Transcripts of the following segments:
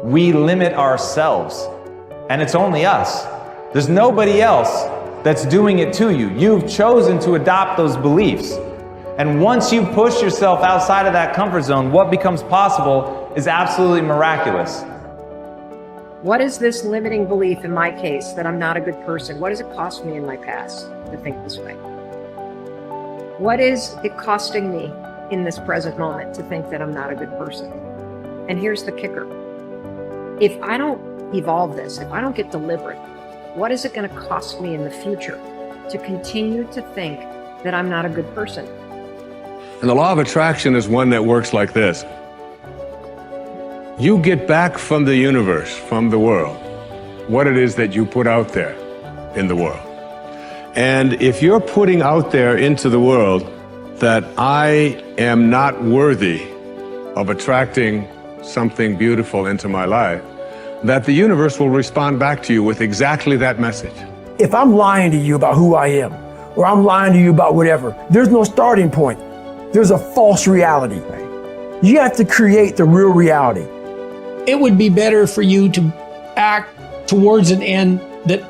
we limit ourselves. And it's only us. There's nobody else that's doing it to you. You've chosen to adopt those beliefs. And once you push yourself outside of that comfort zone, what becomes possible is absolutely miraculous. What is this limiting belief in my case that I'm not a good person? What does it cost me in my past to think this way? What is it costing me in this present moment to think that I'm not a good person? And here's the kicker. If I don't evolve this, if I don't get deliberate, what is it going to cost me in the future to continue to think that I'm not a good person? And the law of attraction is one that works like this. You get back from the universe, from the world, what it is that you put out there in the world. And if you're putting out there into the world that I am not worthy of attracting something beautiful into my life, that the universe will respond back to you with exactly that message. If I'm lying to you about who I am, or I'm lying to you about whatever, there's no starting point. There's a false reality. You have to create the real reality. It would be better for you to act towards an end that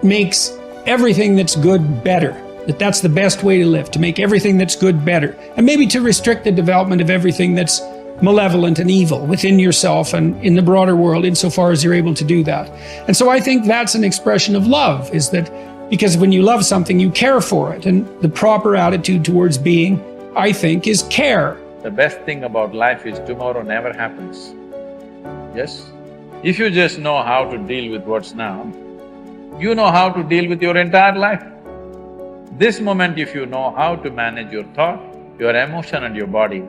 makes everything that's good better. That's the best way to live, to make everything that's good better. And maybe to restrict the development of everything that's malevolent and evil within yourself and in the broader world, insofar as you're able to do that. And so I think that's an expression of love, is that because when you love something, you care for it. And the proper attitude towards being, I think, is care. The best thing about life is tomorrow never happens. Yes? If you just know how to deal with what's now, you know how to deal with your entire life. This moment, if you know how to manage your thought, your emotion and your body,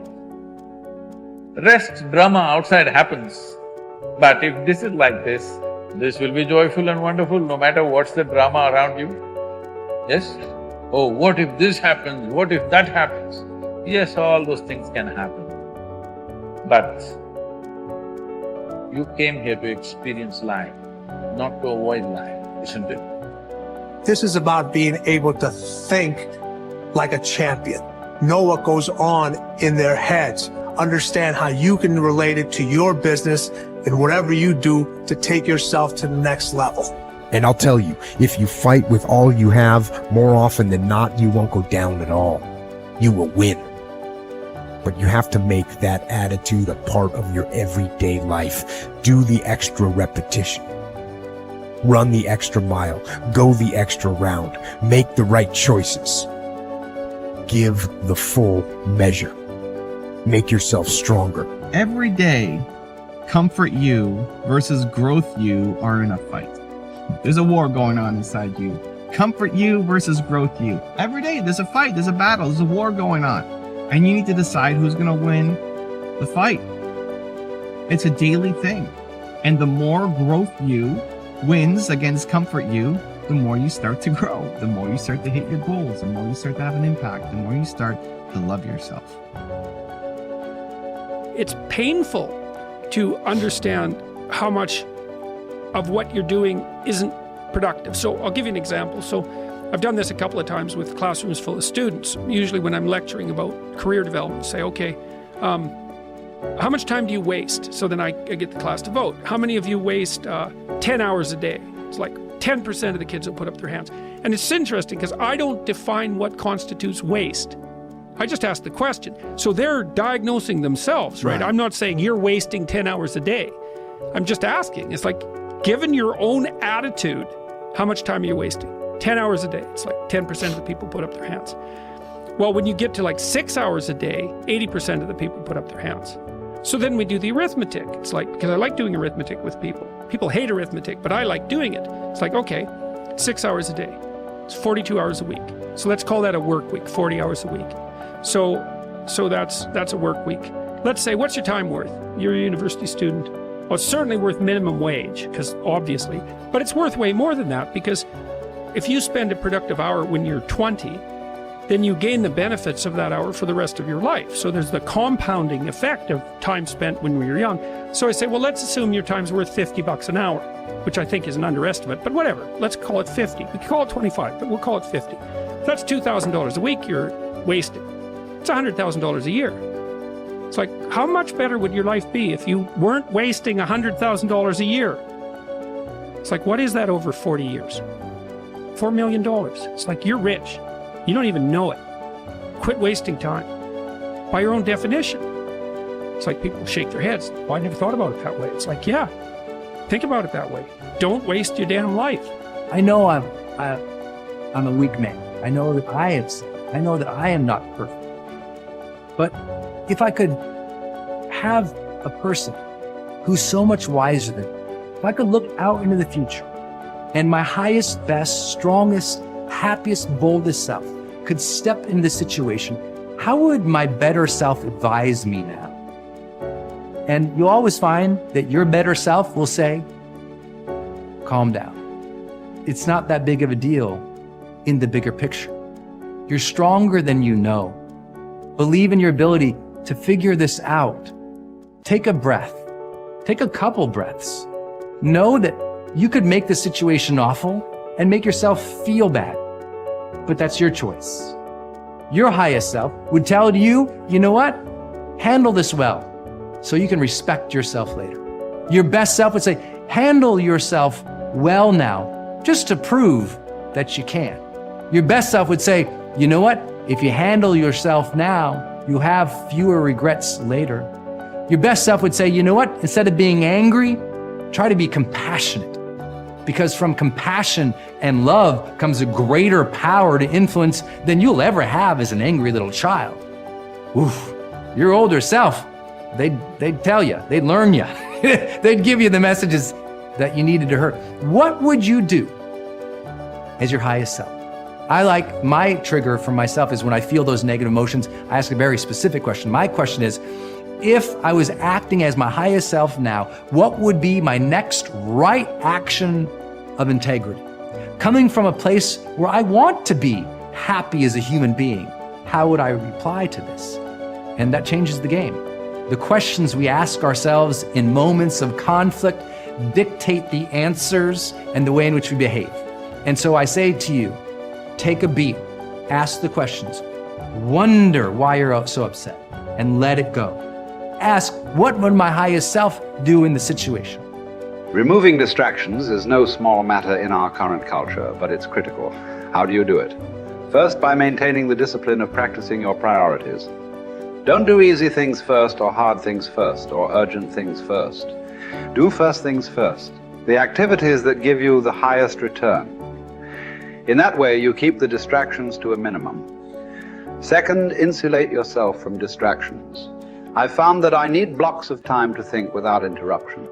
rest drama outside happens. But if this is like this will be joyful and wonderful no matter what's the drama around you. Yes? Oh, what if this happens, what if that happens? Yes, all those things can happen. But you came here to experience life, not to avoid life, isn't it? This is about being able to think like a champion, know what goes on in their heads, understand how you can relate it to your business and whatever you do to take yourself to the next level. And I'll tell you, if you fight with all you have, more often than not, you won't go down at all. You will win. But you have to make that attitude a part of your everyday life. Do the extra repetition. Run the extra mile. Go the extra round. Make the right choices. Give the full measure. Make yourself stronger. Every day, comfort you versus growth you are in a fight. There's a war going on inside you. Comfort you versus growth you. Every day there's a fight, there's a battle, there's a war going on. And you need to decide who's gonna win the fight. It's a daily thing. And the more growth you wins against comfort you, the more you start to grow, the more you start to hit your goals, the more you start to have an impact, the more you start to love yourself. It's painful to understand how much of what you're doing isn't productive. So I'll give you an example. So I've done this a couple of times with classrooms full of students. Usually when I'm lecturing about career development, say, okay, how much time do you waste? So then I get the class to vote. How many of you waste 10 hours a day? It's like 10% of the kids will put up their hands. And it's interesting because I don't define what constitutes waste. I just ask the question. So they're diagnosing themselves, right? I'm not saying you're wasting 10 hours a day. I'm just asking. It's like, given your own attitude, how much time are you wasting? 10 hours a day. It's like 10% of the people put up their hands. Well, when you get to like 6 hours a day, 80% of the people put up their hands. So then we do the arithmetic. It's like, because I like doing arithmetic with people. People hate arithmetic, but I like doing it. It's like, okay, 6 hours a day. It's 42 hours a week. So let's call that a work week, 40 hours a week. So that's a work week. Let's say, what's your time worth? You're a university student. Well, it's certainly worth minimum wage, because obviously, but it's worth way more than that, because if you spend a productive hour when you're 20, then you gain the benefits of that hour for the rest of your life. So there's the compounding effect of time spent when we were young. So I say, well, let's assume your time's worth $50 an hour, which I think is an underestimate, but whatever, let's call it 50. We can call it 25, but we'll call it 50. That's $2,000 a week you're wasting. It's $100,000 a year. It's like, how much better would your life be if you weren't wasting $100,000 a year? It's like, what is that over 40 years? $4 million. It's like, you're rich. You don't even know it. Quit wasting time. By your own definition. It's like people shake their heads. Well, I never thought about it that way. It's like, yeah, think about it that way. Don't waste your damn life. I know I'm a weak man. I know that I have sinned. I know that I am not perfect. But if I could have a person who's so much wiser than me, if I could look out into the future and my highest, best, strongest, happiest, boldest self could step into the situation, how would my better self advise me now? And you'll always find that your better self will say, calm down. It's not that big of a deal in the bigger picture. You're stronger than you know. Believe in your ability to figure this out. Take a breath. Take a couple breaths. Know that you could make the situation awful and make yourself feel bad, but that's your choice. Your highest self would tell you, you know what? Handle this well so you can respect yourself later. Your best self would say, handle yourself well now, just to prove that you can. Your best self would say, you know what? If you handle yourself now, you'll have fewer regrets later. Your best self would say, you know what? Instead of being angry, try to be compassionate. Because from compassion and love comes a greater power to influence than you'll ever have as an angry little child. Oof, your older self, they'd tell you, they'd learn you. They'd give you the messages that you needed to hear. What would you do as your highest self? I like my trigger for myself is when I feel those negative emotions, I ask a very specific question. My question is, if I was acting as my highest self now, what would be my next right action of integrity? Coming from a place where I want to be happy as a human being, how would I reply to this? And that changes the game. The questions we ask ourselves in moments of conflict dictate the answers and the way in which we behave. And so I say to you, take a beat, ask the questions, wonder why you're so upset, and let it go. Ask, what would my highest self do in the situation? Removing distractions is no small matter in our current culture, but it's critical. How do you do it? First, by maintaining the discipline of practicing your priorities. Don't do easy things first, or hard things first, or urgent things first. Do first things first, the activities that give you the highest return. In that way, you keep the distractions to a minimum. Second, insulate yourself from distractions. I've found that I need blocks of time to think without interruption.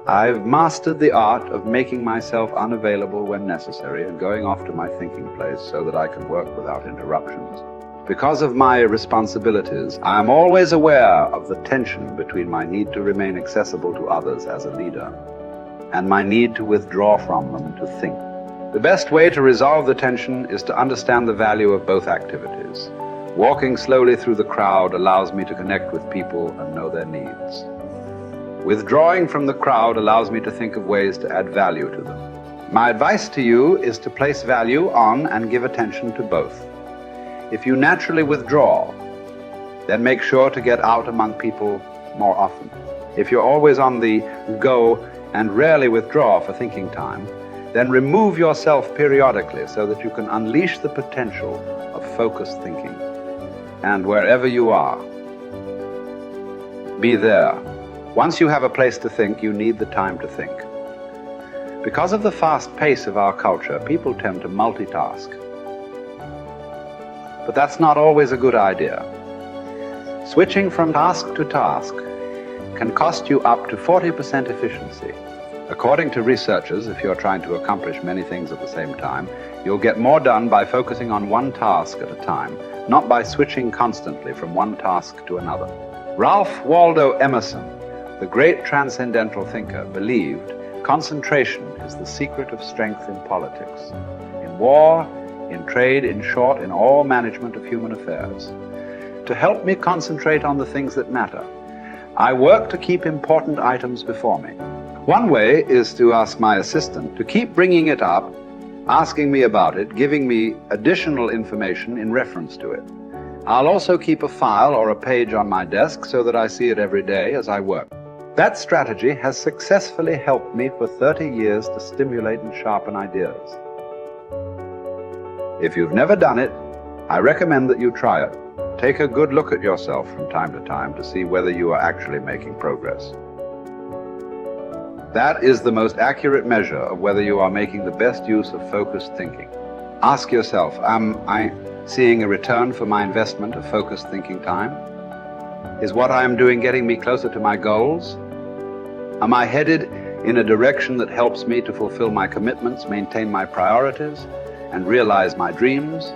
I've mastered the art of making myself unavailable when necessary and going off to my thinking place so that I can work without interruptions. Because of my responsibilities, I am always aware of the tension between my need to remain accessible to others as a leader and my need to withdraw from them to think. The best way to resolve the tension is to understand the value of both activities. Walking slowly through the crowd allows me to connect with people and know their needs. Withdrawing from the crowd allows me to think of ways to add value to them. My advice to you is to place value on and give attention to both. If you naturally withdraw, then make sure to get out among people more often. If you're always on the go and rarely withdraw for thinking time, then remove yourself periodically so that you can unleash the potential of focused thinking. And wherever you are, be there. Once you have a place to think, you need the time to think. Because of the fast pace of our culture, people tend to multitask. But that's not always a good idea. Switching from task to task can cost you up to 40% efficiency. According to researchers, if you're trying to accomplish many things at the same time, you'll get more done by focusing on one task at a time, not by switching constantly from one task to another. Ralph Waldo Emerson, the great transcendental thinker, believed concentration is the secret of strength in politics, in war, in trade, in short, in all management of human affairs. To help me concentrate on the things that matter, I work to keep important items before me. One way is to ask my assistant to keep bringing it up, asking me about it, giving me additional information in reference to it. I'll also keep a file or a page on my desk so that I see it every day as I work. That strategy has successfully helped me for 30 years to stimulate and sharpen ideas. If you've never done it, I recommend that you try it. Take a good look at yourself from time to time to see whether you are actually making progress. That is the most accurate measure of whether you are making the best use of focused thinking. Ask yourself, am I seeing a return for my investment of focused thinking time? Is what I am doing getting me closer to my goals? Am I headed in a direction that helps me to fulfill my commitments, maintain my priorities, and realize my dreams?